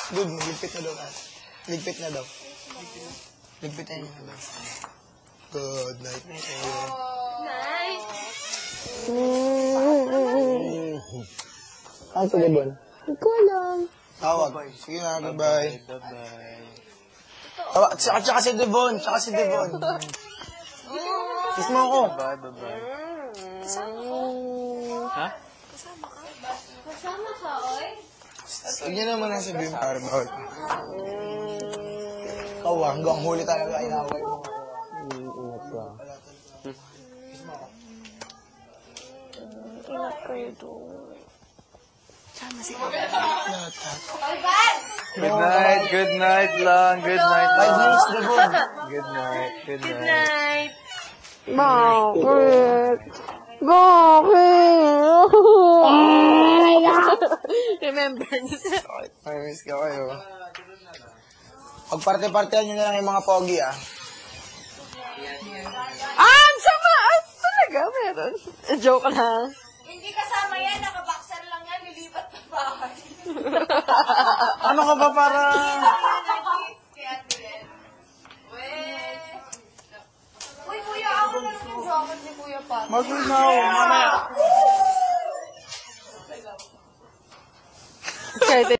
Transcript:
Good, ligpit na daw. Ligpit na daw. Ligpitin niya na daw. Good night. Night. Saan si Devon? Hindi ko alam. Tawag. Sige na, bye-bye. Bye-bye. Tsaka si Devon. Tsaka si Devon. Kiss mo ako. Bye-bye. Kasama ko. Ha? Kasama ka? Kasama ka, oy? Huwag niyo naman nasabihin para bawal. Ikaw hanggang huli talaga inaway mo. Ingat ka. Ingat kayo doon. Sama si Papa. Good night, good night lang. Good night lang. 5 minutes, Devon. Good night, good Good night. night. Bakit? Bakit? Remember. Miss ka kayo. Pagparte-partehan nyo na lang yung mga pogi, ah. Ang sama! Ah, talaga, meron. Joke lang. Hindi kasama yan, nakaboxer lang yan, lilipat na bahay. Ano ka ba para... Kaya din. Uy, kuya, ako na lang yung jacket ni Kuya Pat. Mag-inaw, mamaya. Excited.